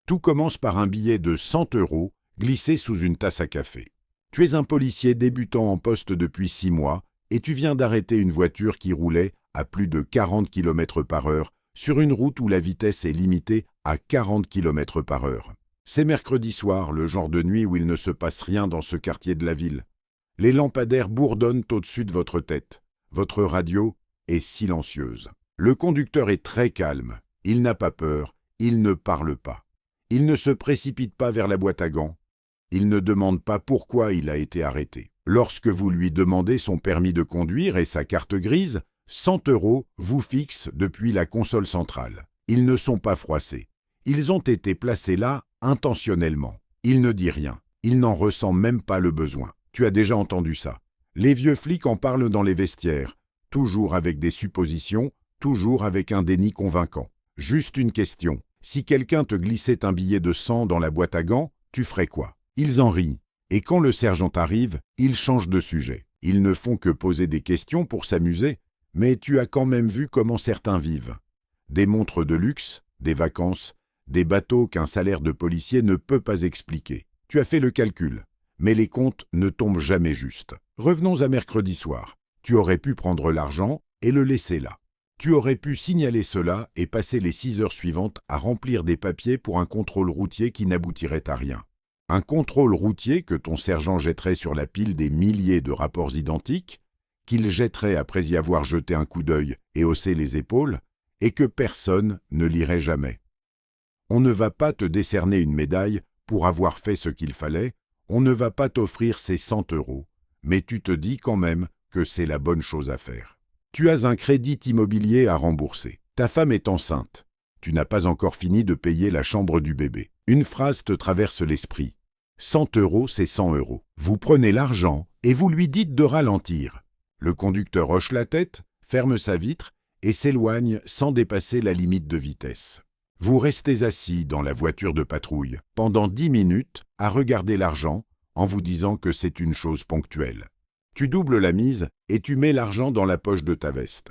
Tout commence par un billet de 100 € glissé sous une tasse à café. Tu es un policier débutant en poste depuis 6 mois et tu viens d'arrêter une voiture qui roulait à plus de 40 km/h sur une route où la vitesse est limitée à 40 km/h. C'est mercredi soir, le genre de nuit où il ne se passe rien dans ce quartier de la ville. Les lampadaires bourdonnent au-dessus de votre tête. Votre radio est silencieuse. Le conducteur est très calme. Il n'a pas peur. Il ne parle pas. Il ne se précipite pas vers la boîte à gants. Il ne demande pas pourquoi il a été arrêté. Lorsque vous lui demandez son permis de conduire et sa carte grise, 100 € vous fixent depuis la console centrale. Ils ne sont pas froissés. Ils ont été placés là intentionnellement. Il ne dit rien. Il n'en ressent même pas le besoin. Tu as déjà entendu ça. Les vieux flics en parlent dans les vestiaires, toujours avec des suppositions, toujours avec un déni convaincant. Juste une question. Si quelqu'un te glissait un billet de 100 dans la boîte à gants, tu ferais quoi? Ils en rient. Et quand le sergent arrive, ils changent de sujet. Ils ne font que poser des questions pour s'amuser, mais tu as quand même vu comment certains vivent. Des montres de luxe, des vacances, des bateaux qu'un salaire de policier ne peut pas expliquer. Tu as fait le calcul, mais les comptes ne tombent jamais justes. Revenons à mercredi soir. Tu aurais pu prendre l'argent et le laisser là. Tu aurais pu signaler cela et passer les 6 heures suivantes à remplir des papiers pour un contrôle routier qui n'aboutirait à rien. Un contrôle routier que ton sergent jetterait sur la pile des milliers de rapports identiques, qu'il jetterait après y avoir jeté un coup d'œil et haussé les épaules, et que personne ne lirait jamais. On ne va pas te décerner une médaille pour avoir fait ce qu'il fallait, on ne va pas t'offrir ces 100 €, mais tu te dis quand même que c'est la bonne chose à faire. Tu as un crédit immobilier à rembourser. Ta femme est enceinte. Tu n'as pas encore fini de payer la chambre du bébé. Une phrase te traverse l'esprit. 100 €, c'est 100 €. Vous prenez l'argent et vous lui dites de ralentir. Le conducteur hoche la tête, ferme sa vitre et s'éloigne sans dépasser la limite de vitesse. Vous restez assis dans la voiture de patrouille pendant 10 minutes à regarder l'argent en vous disant que c'est une chose ponctuelle. Tu doubles la mise et tu mets l'argent dans la poche de ta veste.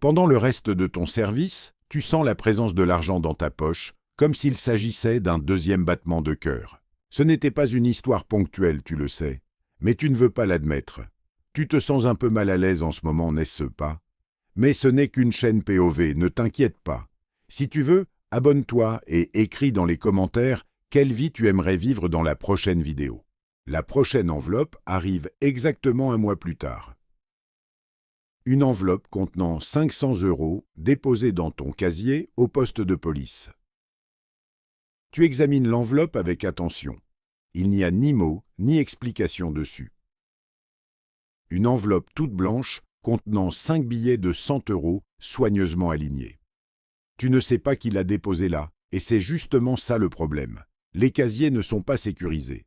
Pendant le reste de ton service, tu sens la présence de l'argent dans ta poche, comme s'il s'agissait d'un deuxième battement de cœur. Ce n'était pas une histoire ponctuelle, tu le sais, mais tu ne veux pas l'admettre. Tu te sens un peu mal à l'aise en ce moment, n'est-ce pas? Mais ce n'est qu'une chaîne POV, ne t'inquiète pas. Si tu veux, abonne-toi et écris dans les commentaires quelle vie tu aimerais vivre dans la prochaine vidéo. La prochaine enveloppe arrive exactement un mois plus tard. Une enveloppe contenant 500 € déposée dans ton casier au poste de police. Tu examines l'enveloppe avec attention. Il n'y a ni mot ni explication dessus. Une enveloppe toute blanche contenant 5 billets de 100 € soigneusement alignés. Tu ne sais pas qui l'a déposé là, et c'est justement ça le problème. Les casiers ne sont pas sécurisés.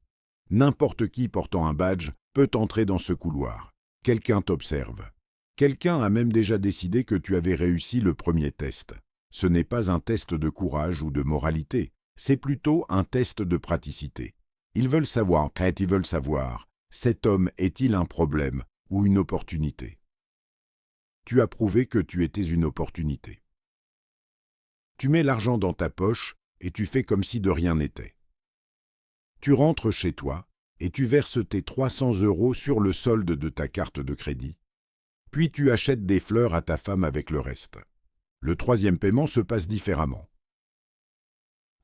N'importe qui portant un badge peut entrer dans ce couloir. Quelqu'un t'observe. Quelqu'un a même déjà décidé que tu avais réussi le premier test. Ce n'est pas un test de courage ou de moralité, c'est plutôt un test de praticité. Ils veulent savoir, ils veulent savoir, cet homme est-il un problème ou une opportunité? Tu as prouvé que tu étais une opportunité. Tu mets l'argent dans ta poche et tu fais comme si de rien n'était. Tu rentres chez toi et tu verses tes 300 € sur le solde de ta carte de crédit. Puis tu achètes des fleurs à ta femme avec le reste. Le troisième paiement se passe différemment.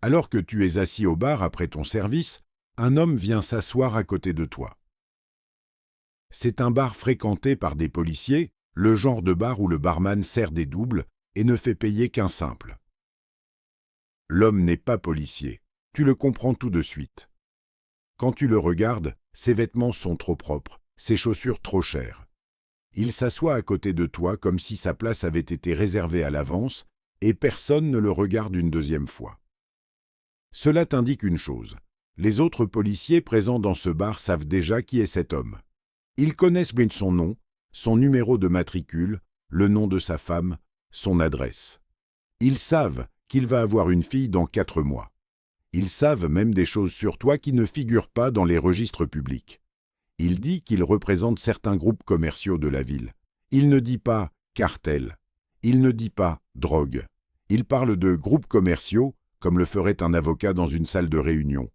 Alors que tu es assis au bar après ton service, un homme vient s'asseoir à côté de toi. C'est un bar fréquenté par des policiers, le genre de bar où le barman sert des doubles et ne fait payer qu'un simple. L'homme n'est pas policier, tu le comprends tout de suite. Quand tu le regardes, ses vêtements sont trop propres, ses chaussures trop chères. Il s'assoit à côté de toi comme si sa place avait été réservée à l'avance et personne ne le regarde une deuxième fois. Cela t'indique une chose. Les autres policiers présents dans ce bar savent déjà qui est cet homme. Ils connaissent bien son nom, son numéro de matricule, le nom de sa femme, son adresse. Ils savent qu'il va avoir une fille dans 4 mois. Ils savent même des choses sur toi qui ne figurent pas dans les registres publics. Il dit qu'il représente certains groupes commerciaux de la ville. Il ne dit pas cartel. Il ne dit pas drogue. Il parle de groupes commerciaux comme le ferait un avocat dans une salle de réunion.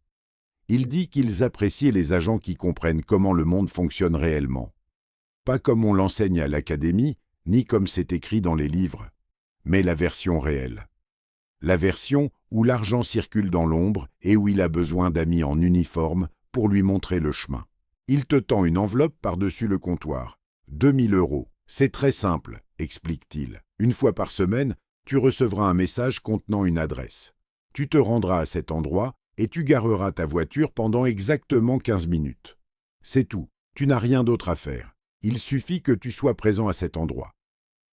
Il dit qu'ils apprécient les agents qui comprennent comment le monde fonctionne réellement. Pas comme on l'enseigne à l'académie, ni comme c'est écrit dans les livres, mais la version réelle. La version où l'argent circule dans l'ombre et où il a besoin d'amis en uniforme pour lui montrer le chemin. Il te tend une enveloppe par-dessus le comptoir. 2000 €. C'est très simple, explique-t-il. Une fois par semaine, tu recevras un message contenant une adresse. Tu te rendras à cet endroit et tu gareras ta voiture pendant exactement 15 minutes. C'est tout, tu n'as rien d'autre à faire. Il suffit que tu sois présent à cet endroit.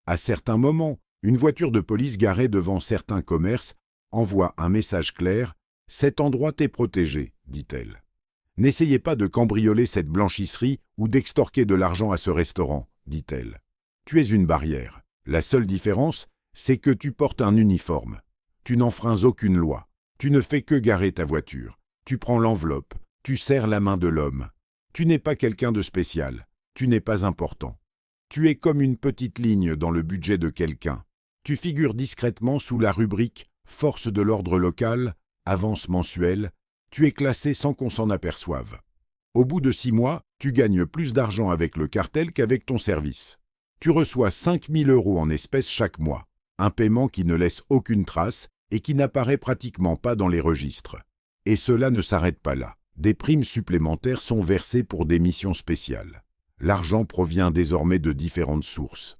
À certains moments, une voiture de police garée devant certains commerces envoie un message clair « Cet endroit t'est protégé », dit-elle. N'essayez pas de cambrioler cette blanchisserie ou d'extorquer de l'argent à ce restaurant, dit-elle. Tu es une barrière. La seule différence, c'est que tu portes un uniforme. Tu n'enfreins aucune loi. Tu ne fais que garer ta voiture. Tu prends l'enveloppe. Tu serres la main de l'homme. Tu n'es pas quelqu'un de spécial. Tu n'es pas important. Tu es comme une petite ligne dans le budget de quelqu'un. Tu figures discrètement sous la rubrique « Force de l'ordre local »,« Avance mensuelle ». Tu es classé sans qu'on s'en aperçoive. Au bout de 6 mois, tu gagnes plus d'argent avec le cartel qu'avec ton service. Tu reçois 5000 € en espèces chaque mois, un paiement qui ne laisse aucune trace et qui n'apparaît pratiquement pas dans les registres. Et cela ne s'arrête pas là. Des primes supplémentaires sont versées pour des missions spéciales. L'argent provient désormais de différentes sources.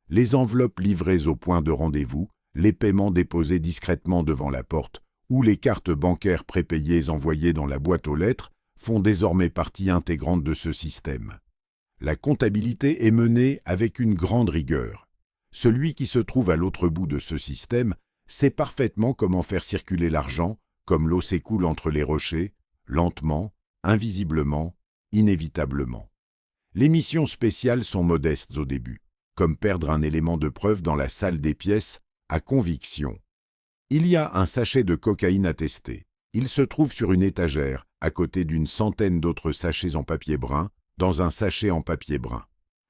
Les enveloppes livrées au point de rendez-vous, les paiements déposés discrètement devant la porte, ou les cartes bancaires prépayées envoyées dans la boîte aux lettres font désormais partie intégrante de ce système. La comptabilité est menée avec une grande rigueur. Celui qui se trouve à l'autre bout de ce système sait parfaitement comment faire circuler l'argent, comme l'eau s'écoule entre les rochers, lentement, invisiblement, inévitablement. Les missions spéciales sont modestes au début, comme perdre un élément de preuve dans la salle des pièces à conviction. Il y a un sachet de cocaïne à tester. Il se trouve sur une étagère, à côté d'une centaine d'autres sachets en papier brun, dans un sachet en papier brun.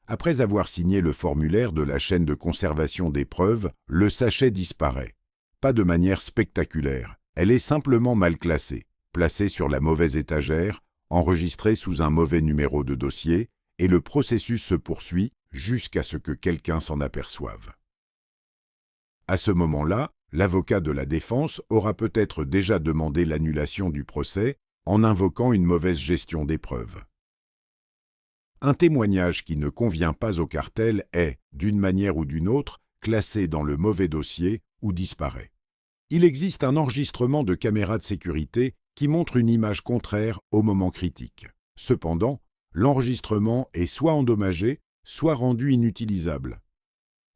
Après avoir signé le formulaire de la chaîne de conservation des preuves, le sachet disparaît. Pas de manière spectaculaire. Elle est simplement mal classée, placée sur la mauvaise étagère, enregistrée sous un mauvais numéro de dossier, et le processus se poursuit jusqu'à ce que quelqu'un s'en aperçoive. À ce moment-là, l'avocat de la défense aura peut-être déjà demandé l'annulation du procès en invoquant une mauvaise gestion des preuves. Un témoignage qui ne convient pas au cartel est, d'une manière ou d'une autre, classé dans le mauvais dossier ou disparaît. Il existe un enregistrement de caméra de sécurité qui montre une image contraire au moment critique. Cependant, l'enregistrement est soit endommagé, soit rendu inutilisable.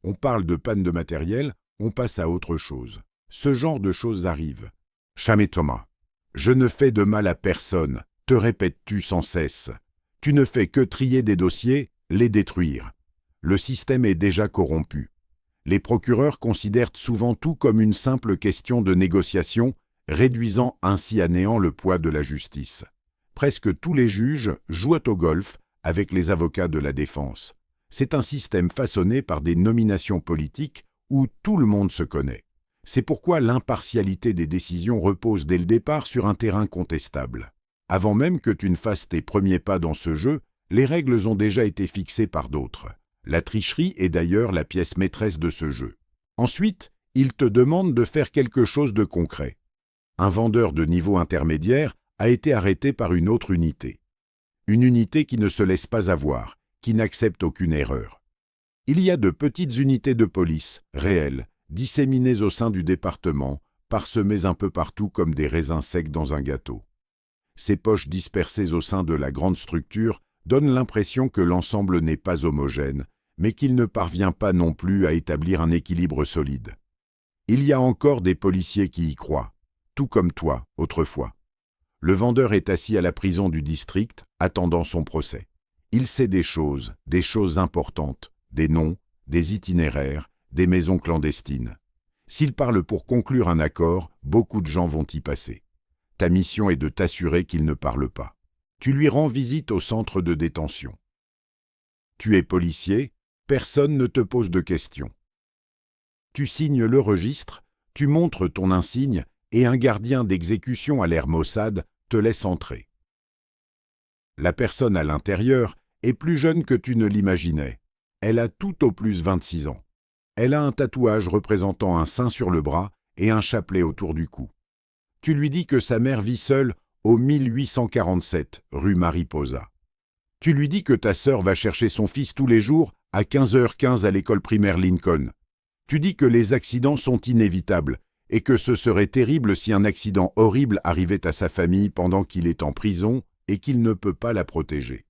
On parle de panne de matériel, on passe à autre chose. Ce genre de choses arrive. « Jamais Thomas, je ne fais de mal à personne, te répètes-tu sans cesse. Tu ne fais que trier des dossiers, les détruire. Le système est déjà corrompu. Les procureurs considèrent souvent tout comme une simple question de négociation, réduisant ainsi à néant le poids de la justice. Presque tous les juges jouent au golf avec les avocats de la défense. C'est un système façonné par des nominations politiques où tout le monde se connaît. C'est pourquoi l'impartialité des décisions repose dès le départ sur un terrain contestable. Avant même que tu ne fasses tes premiers pas dans ce jeu, les règles ont déjà été fixées par d'autres. La tricherie est d'ailleurs la pièce maîtresse de ce jeu. Ensuite, il te demande de faire quelque chose de concret. Un vendeur de niveau intermédiaire a été arrêté par une autre unité. Une unité qui ne se laisse pas avoir, qui n'accepte aucune erreur. Il y a de petites unités de police, réelles, disséminées au sein du département, parsemées un peu partout comme des raisins secs dans un gâteau. Ces poches dispersées au sein de la grande structure donnent l'impression que l'ensemble n'est pas homogène, mais qu'il ne parvient pas non plus à établir un équilibre solide. Il y a encore des policiers qui y croient, tout comme toi, autrefois. Le vendeur est assis à la prison du district, attendant son procès. Il sait des choses importantes, des noms, des itinéraires, des maisons clandestines. S'il parle pour conclure un accord, beaucoup de gens vont y passer. Ta mission est de t'assurer qu'il ne parle pas. Tu lui rends visite au centre de détention. Tu es policier, personne ne te pose de questions. Tu signes le registre, tu montres ton insigne et un gardien d'exécution à l'air maussade te laisse entrer. La personne à l'intérieur est plus jeune que tu ne l'imaginais. Elle a tout au plus 26 ans. Elle a un tatouage représentant un sein sur le bras et un chapelet autour du cou. Tu lui dis que sa mère vit seule au 1847, rue Mariposa. Tu lui dis que ta sœur va chercher son fils tous les jours à 15h15 à l'école primaire Lincoln. Tu dis que les accidents sont inévitables et que ce serait terrible si un accident horrible arrivait à sa famille pendant qu'il est en prison et qu'il ne peut pas la protéger.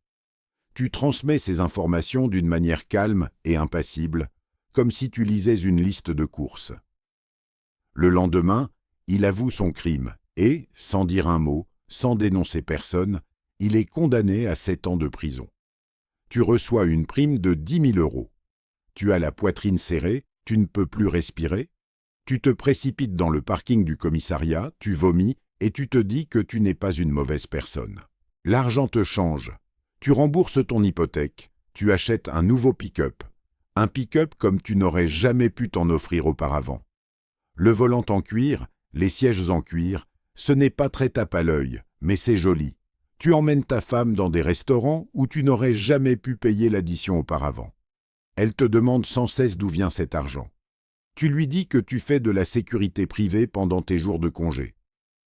Tu transmets ces informations d'une manière calme et impassible, comme si tu lisais une liste de courses. Le lendemain, il avoue son crime et, sans dire un mot, sans dénoncer personne, il est condamné à 7 ans de prison. Tu reçois une prime de 10 000 €. Tu as la poitrine serrée, tu ne peux plus respirer. Tu te précipites dans le parking du commissariat, tu vomis et tu te dis que tu n'es pas une mauvaise personne. L'argent te change. Tu rembourses ton hypothèque. Tu achètes un nouveau pick-up. Un pick-up comme tu n'aurais jamais pu t'en offrir auparavant. Le volant en cuir, les sièges en cuir, ce n'est pas très tape à l'œil, mais c'est joli. Tu emmènes ta femme dans des restaurants où tu n'aurais jamais pu payer l'addition auparavant. Elle te demande sans cesse d'où vient cet argent. Tu lui dis que tu fais de la sécurité privée pendant tes jours de congé.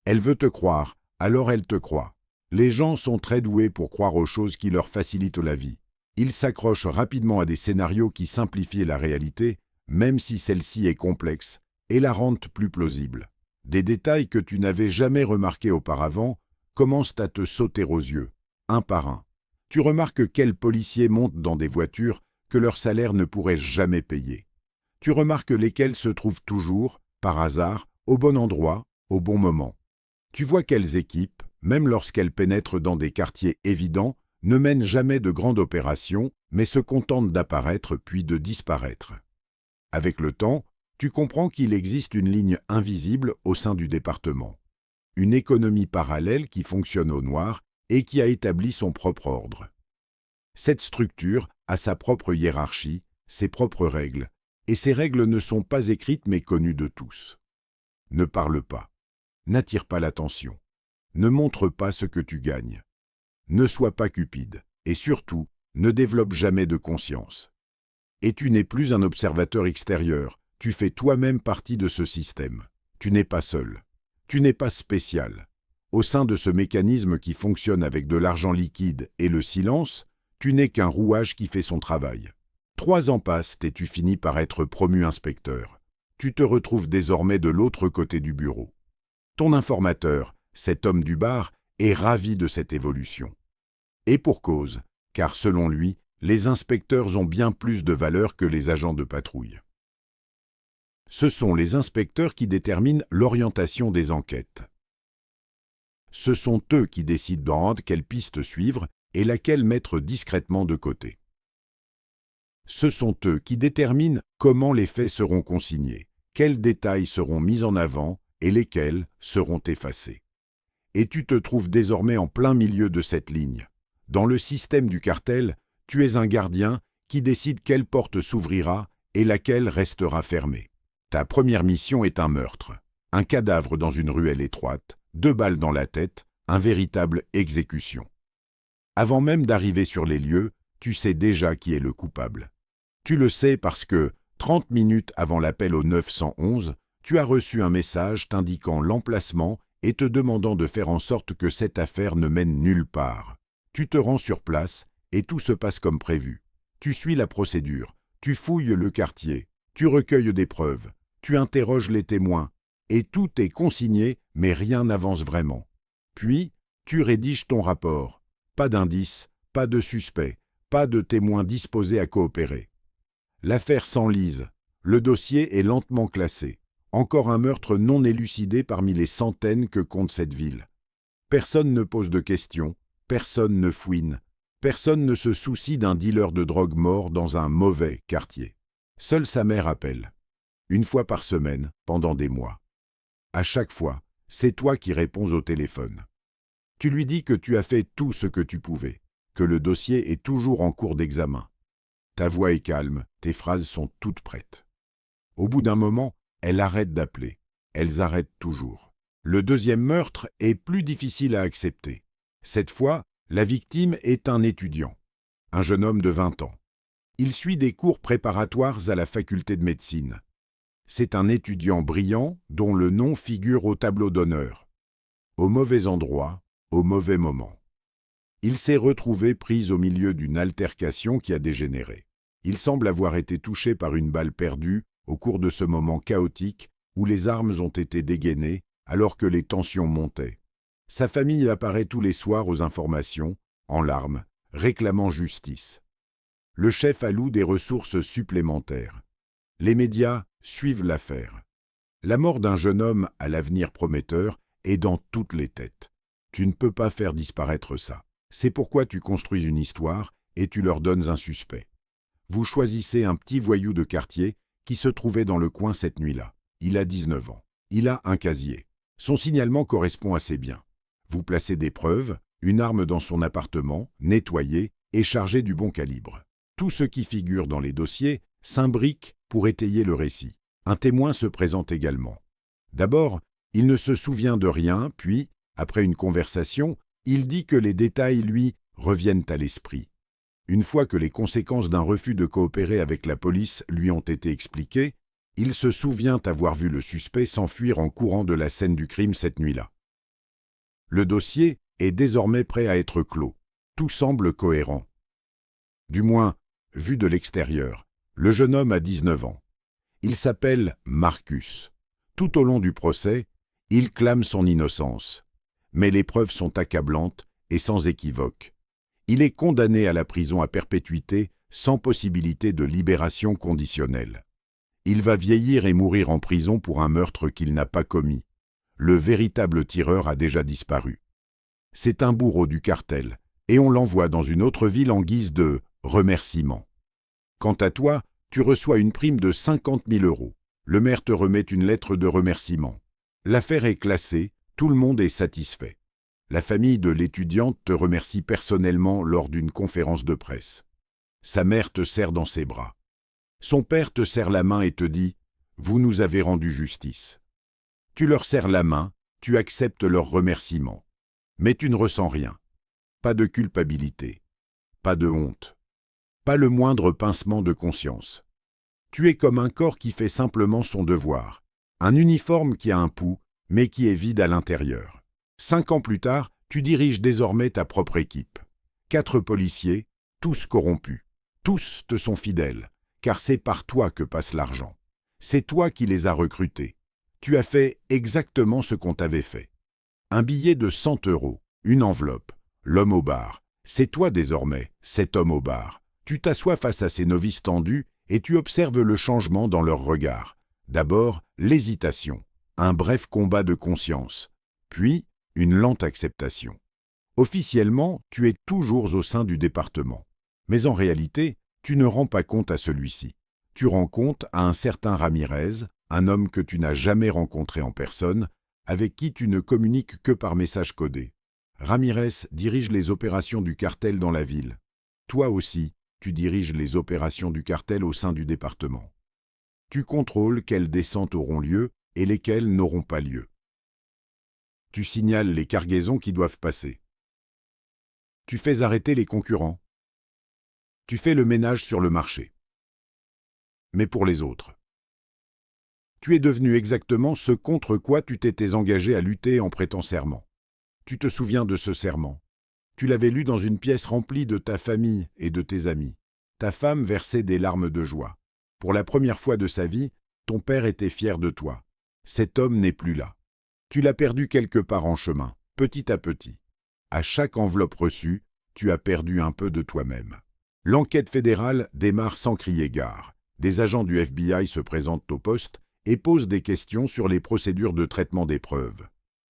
Elle veut te croire, alors elle te croit. Les gens sont très doués pour croire aux choses qui leur facilitent la vie. Ils s'accrochent rapidement à des scénarios qui simplifient la réalité, même si celle-ci est complexe, et la rendent plus plausible. Des détails que tu n'avais jamais remarqués auparavant commencent à te sauter aux yeux, un par un. Tu remarques quels policiers montent dans des voitures que leur salaire ne pourrait jamais payer. Tu remarques lesquels se trouvent toujours, par hasard, au bon endroit, au bon moment. Tu vois quelles équipes, même lorsqu'elles pénètrent dans des quartiers évidents, ne mènent jamais de grandes opérations, mais se contentent d'apparaître puis de disparaître. Avec le temps, tu comprends qu'il existe une ligne invisible au sein du département. Une économie parallèle qui fonctionne au noir et qui a établi son propre ordre. Cette structure a sa propre hiérarchie, ses propres règles, et ces règles ne sont pas écrites mais connues de tous. Ne parle pas, n'attire pas l'attention, ne montre pas ce que tu gagnes. Ne sois pas cupide, et surtout, ne développe jamais de conscience. Et tu n'es plus un observateur extérieur, tu fais toi-même partie de ce système. Tu n'es pas seul. Tu n'es pas spécial. Au sein de ce mécanisme qui fonctionne avec de l'argent liquide et le silence, tu n'es qu'un rouage qui fait son travail. 3 ans passent et tu finis par être promu inspecteur. Tu te retrouves désormais de l'autre côté du bureau. Ton informateur, cet homme du bar, est ravi de cette évolution. Et pour cause, car selon lui, les inspecteurs ont bien plus de valeur que les agents de patrouille. Ce sont les inspecteurs qui déterminent l'orientation des enquêtes. Ce sont eux qui décident quelle piste suivre et laquelle mettre discrètement de côté. Ce sont eux qui déterminent comment les faits seront consignés, quels détails seront mis en avant et lesquels seront effacés. Et tu te trouves désormais en plein milieu de cette ligne. Dans le système du cartel, tu es un gardien qui décide quelle porte s'ouvrira et laquelle restera fermée. Ta première mission est un meurtre, un cadavre dans une ruelle étroite, 2 balles dans la tête, un véritable exécution. Avant même d'arriver sur les lieux, tu sais déjà qui est le coupable. Tu le sais parce que, 30 minutes avant l'appel au 911, tu as reçu un message t'indiquant l'emplacement et te demandant de faire en sorte que cette affaire ne mène nulle part. Tu te rends sur place et tout se passe comme prévu. Tu suis la procédure, tu fouilles le quartier, tu recueilles des preuves, tu interroges les témoins, et tout est consigné, mais rien n'avance vraiment. Puis, tu rédiges ton rapport. Pas d'indices, pas de suspects, pas de témoins disposés à coopérer. L'affaire s'enlise, le dossier est lentement classé. Encore un meurtre non élucidé parmi les centaines que compte cette ville. Personne ne pose de questions, personne ne fouine, personne ne se soucie d'un dealer de drogue mort dans un mauvais quartier. Seule sa mère appelle. 1 fois par semaine, pendant des mois. À chaque fois, c'est toi qui réponds au téléphone. Tu lui dis que tu as fait tout ce que tu pouvais, que le dossier est toujours en cours d'examen. Ta voix est calme, tes phrases sont toutes prêtes. Au bout d'un moment, elle arrête d'appeler. Elles arrêtent toujours. Le deuxième meurtre est plus difficile à accepter. Cette fois, la victime est un étudiant, un jeune homme de 20 ans. Il suit des cours préparatoires à la faculté de médecine. C'est un étudiant brillant dont le nom figure au tableau d'honneur. Au mauvais endroit, au mauvais moment. Il s'est retrouvé pris au milieu d'une altercation qui a dégénéré. Il semble avoir été touché par une balle perdue au cours de ce moment chaotique où les armes ont été dégainées alors que les tensions montaient. Sa famille apparaît tous les soirs aux informations, en larmes, réclamant justice. Le chef alloue des ressources supplémentaires. Les médias suivent l'affaire. La mort d'un jeune homme à l'avenir prometteur est dans toutes les têtes. Tu ne peux pas faire disparaître ça. C'est pourquoi tu construis une histoire et tu leur donnes un suspect. Vous choisissez un petit voyou de quartier qui se trouvait dans le coin cette nuit-là. Il a 19 ans. Il a un casier. Son signalement correspond assez bien. Vous placez des preuves, une arme dans son appartement, nettoyée et chargée du bon calibre. Tout ce qui figure dans les dossiers s'imbrique pour étayer le récit. Un témoin se présente également. D'abord, il ne se souvient de rien, puis, après une conversation, il dit que les détails, lui, reviennent à l'esprit. Une fois que les conséquences d'un refus de coopérer avec la police lui ont été expliquées, il se souvient avoir vu le suspect s'enfuir en courant de la scène du crime cette nuit-là. Le dossier est désormais prêt à être clos. Tout semble cohérent. Du moins, vu de l'extérieur, le jeune homme a 19 ans. Il s'appelle Marcus. Tout au long du procès, il clame son innocence. Mais les preuves sont accablantes et sans équivoque. Il est condamné à la prison à perpétuité sans possibilité de libération conditionnelle. Il va vieillir et mourir en prison pour un meurtre qu'il n'a pas commis. Le véritable tireur a déjà disparu. C'est un bourreau du cartel et on l'envoie dans une autre ville en guise de remerciement. Quant à toi, tu reçois une prime de 50 000 €. Le maire te remet une lettre de remerciement. L'affaire est classée, tout le monde est satisfait. La famille de l'étudiante te remercie personnellement lors d'une conférence de presse. Sa mère te serre dans ses bras. Son père te serre la main et te dit « Vous nous avez rendu justice ». Tu leur serres la main, tu acceptes leurs remerciements. Mais tu ne ressens rien. Pas de culpabilité. Pas de honte. Pas le moindre pincement de conscience. Tu es comme un corps qui fait simplement son devoir. Un uniforme qui a un pouls, mais qui est vide à l'intérieur. 5 ans plus tard, tu diriges désormais ta propre équipe. 4 policiers, tous corrompus. Tous te sont fidèles, car c'est par toi que passe l'argent. C'est toi qui les as recrutés. Tu as fait exactement ce qu'on t'avait fait. Un billet de 100 €, une enveloppe, l'homme au bar. C'est toi désormais, cet homme au bar. Tu t'assois face à ces novices tendus et tu observes le changement dans leur regard. D'abord, l'hésitation, un bref combat de conscience, puis une lente acceptation. Officiellement, tu es toujours au sein du département. Mais en réalité, tu ne rends pas compte à celui-ci. Tu rends compte à un certain Ramirez, un homme que tu n'as jamais rencontré en personne, avec qui tu ne communiques que par message codé. Ramirez dirige les opérations du cartel dans la ville. Toi aussi, tu diriges les opérations du cartel au sein du département. Tu contrôles quelles descentes auront lieu et lesquelles n'auront pas lieu. Tu signales les cargaisons qui doivent passer. Tu fais arrêter les concurrents. Tu fais le ménage sur le marché. Mais pour les autres, tu es devenu exactement ce contre quoi tu t'étais engagé à lutter en prêtant serment. Tu te souviens de ce serment. Tu l'avais lu dans une pièce remplie de ta famille et de tes amis. Ta femme versait des larmes de joie. Pour la première fois de sa vie, ton père était fier de toi. Cet homme n'est plus là. Tu l'as perdu quelque part en chemin, petit à petit. À chaque enveloppe reçue, tu as perdu un peu de toi-même. L'enquête fédérale démarre sans crier gare. Des agents du FBI se présentent au poste et posent des questions sur les procédures de traitement des preuves.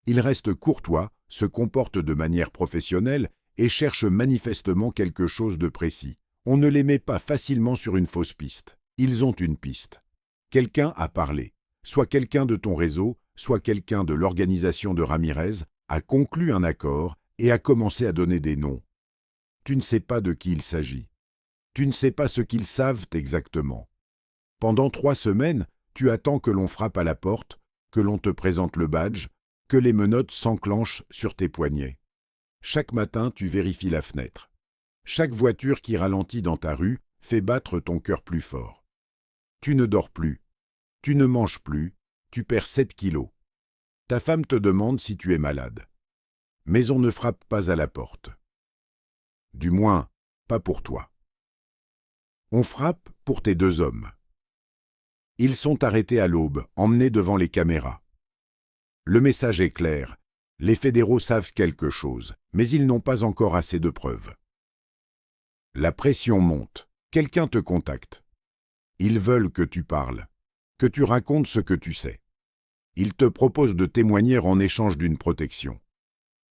Ils restent courtois, se comportent de manière professionnelle et cherchent manifestement quelque chose de précis. On ne les met pas facilement sur une fausse piste. Ils ont une piste. Quelqu'un a parlé. Soit quelqu'un de ton réseau, soit quelqu'un de l'organisation de Ramirez a conclu un accord et a commencé à donner des noms. Tu ne sais pas de qui il s'agit. Tu ne sais pas ce qu'ils savent exactement. Pendant 3 semaines, tu attends que l'on frappe à la porte, que l'on te présente le badge, que les menottes s'enclenchent sur tes poignets. Chaque matin, tu vérifies la fenêtre. Chaque voiture qui ralentit dans ta rue fait battre ton cœur plus fort. Tu ne dors plus, tu ne manges plus, tu perds 7 kilos. Ta femme te demande si tu es malade. Mais on ne frappe pas à la porte. Du moins, pas pour toi. On frappe pour tes 2 hommes. Ils sont arrêtés à l'aube, emmenés devant les caméras. Le message est clair. Les fédéraux savent quelque chose, mais ils n'ont pas encore assez de preuves. La pression monte. Quelqu'un te contacte. Ils veulent que tu parles, que tu racontes ce que tu sais. Ils te proposent de témoigner en échange d'une protection.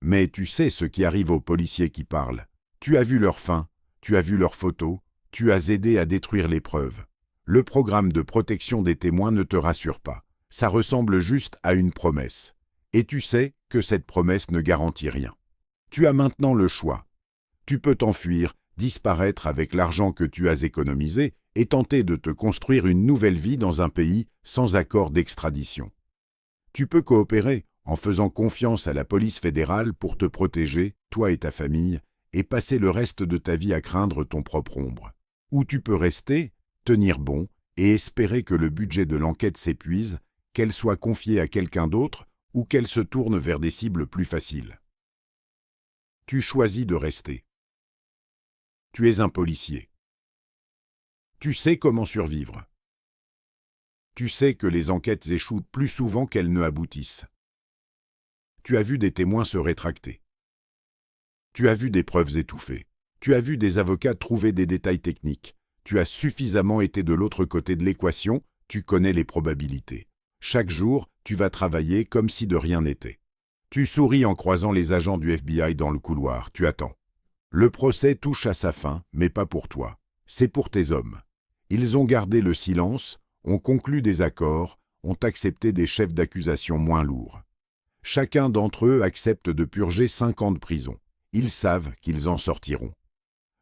Mais tu sais ce qui arrive aux policiers qui parlent. Tu as vu leurs fins, tu as vu leurs photos, tu as aidé à détruire les preuves. Le programme de protection des témoins ne te rassure pas. Ça ressemble juste à une promesse. Et tu sais que cette promesse ne garantit rien. Tu as maintenant le choix. Tu peux t'enfuir, disparaître avec l'argent que tu as économisé et tenter de te construire une nouvelle vie dans un pays sans accord d'extradition. Tu peux coopérer en faisant confiance à la police fédérale pour te protéger, toi et ta famille, et passer le reste de ta vie à craindre ton propre ombre. Ou tu peux rester, tenir bon et espérer que le budget de l'enquête s'épuise, qu'elle soit confiée à quelqu'un d'autre ou qu'elle se tourne vers des cibles plus faciles. Tu choisis de rester. Tu es un policier. Tu sais comment survivre. Tu sais que les enquêtes échouent plus souvent qu'elles ne aboutissent. Tu as vu des témoins se rétracter. Tu as vu des preuves étouffées. Tu as vu des avocats trouver des détails techniques. Tu as suffisamment été de l'autre côté de l'équation, tu connais les probabilités. Chaque jour, tu vas travailler comme si de rien n'était. Tu souris en croisant les agents du FBI dans le couloir, tu attends. Le procès touche à sa fin, mais pas pour toi. C'est pour tes hommes. Ils ont gardé le silence, ont conclu des accords, ont accepté des chefs d'accusation moins lourds. Chacun d'entre eux accepte de purger 5 ans de prison. Ils savent qu'ils en sortiront.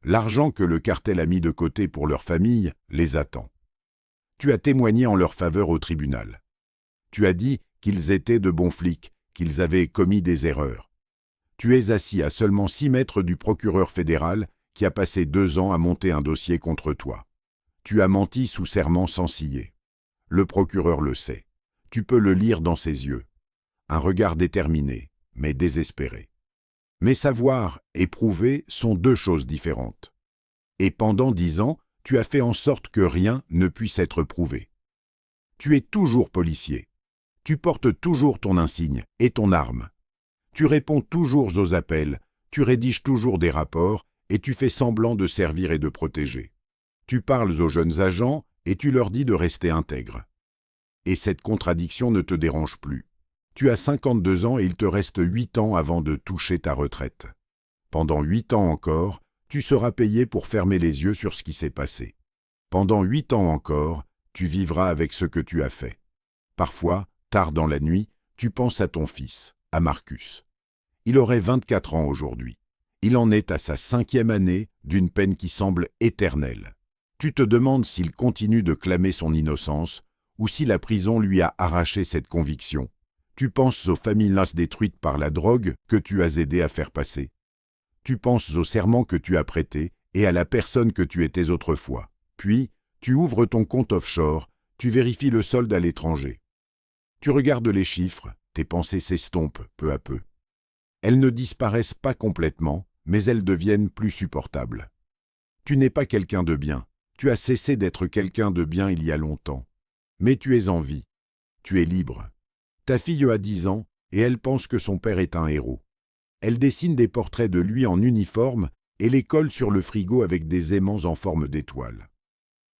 L'argent que le cartel a mis de côté pour leur famille les attend. Tu as témoigné en leur faveur au tribunal. Tu as dit qu'ils étaient de bons flics, qu'ils avaient commis des erreurs. Tu es assis à seulement 6 mètres du procureur fédéral qui a passé 2 ans à monter un dossier contre toi. Tu as menti sous serment sans ciller. Le procureur le sait. Tu peux le lire dans ses yeux. Un regard déterminé, mais désespéré. Mais savoir et prouver sont 2 choses différentes. Et pendant 10 ans, tu as fait en sorte que rien ne puisse être prouvé. Tu es toujours policier. Tu portes toujours ton insigne et ton arme. Tu réponds toujours aux appels, tu rédiges toujours des rapports et tu fais semblant de servir et de protéger. Tu parles aux jeunes agents et tu leur dis de rester intègres. Et cette contradiction ne te dérange plus. Tu as 52 ans et il te reste 8 ans avant de toucher ta retraite. Pendant 8 ans encore, tu seras payé pour fermer les yeux sur ce qui s'est passé. Pendant 8 ans encore, tu vivras avec ce que tu as fait. Parfois, tard dans la nuit, tu penses à ton fils, à Marcus. Il aurait 24 ans aujourd'hui. Il en est à sa 5e année d'une peine qui semble éternelle. Tu te demandes s'il continue de clamer son innocence ou si la prison lui a arraché cette conviction. Tu penses aux familles détruites par la drogue que tu as aidé à faire passer. Tu penses au serment que tu as prêté et à la personne que tu étais autrefois. Puis, tu ouvres ton compte offshore, tu vérifies le solde à l'étranger. Tu regardes les chiffres, tes pensées s'estompent peu à peu. Elles ne disparaissent pas complètement, mais elles deviennent plus supportables. Tu n'es pas quelqu'un de bien. Tu as cessé d'être quelqu'un de bien il y a longtemps. Mais tu es en vie. Tu es libre. Ta fille a 10 ans et elle pense que son père est un héros. Elle dessine des portraits de lui en uniforme et les colle sur le frigo avec des aimants en forme d'étoiles.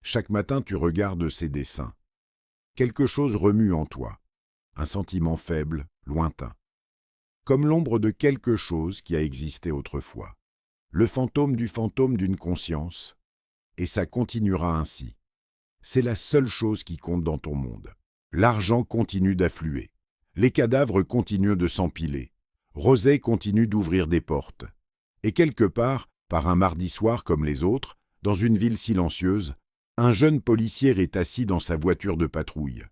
Chaque matin, tu regardes ces dessins. Quelque chose remue en toi. Un sentiment faible, lointain. Comme l'ombre de quelque chose qui a existé autrefois. Le fantôme d'une conscience. Et ça continuera ainsi. C'est la seule chose qui compte dans ton monde. L'argent continue d'affluer. Les cadavres continuent de s'empiler. Rosé continue d'ouvrir des portes. Et quelque part, par un mardi soir comme les autres, dans une ville silencieuse, un jeune policier est assis dans sa voiture de patrouille.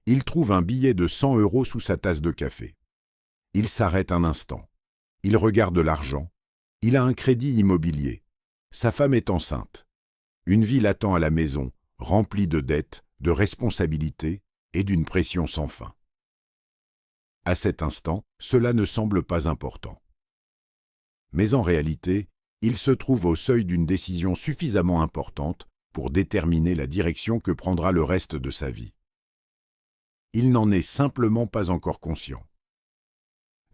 Il trouve un billet de 100 € sous sa tasse de café. Il s'arrête un instant. Il regarde l'argent. Il a un crédit immobilier. Sa femme est enceinte. Une vie l'attend à la maison, remplie de dettes, de responsabilités et d'une pression sans fin. À cet instant, cela ne semble pas important. Mais en réalité, il se trouve au seuil d'une décision suffisamment importante pour déterminer la direction que prendra le reste de sa vie. Il n'en est simplement pas encore conscient.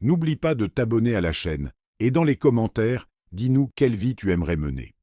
N'oublie pas de t'abonner à la chaîne et dans les commentaires, dis-nous quelle vie tu aimerais mener.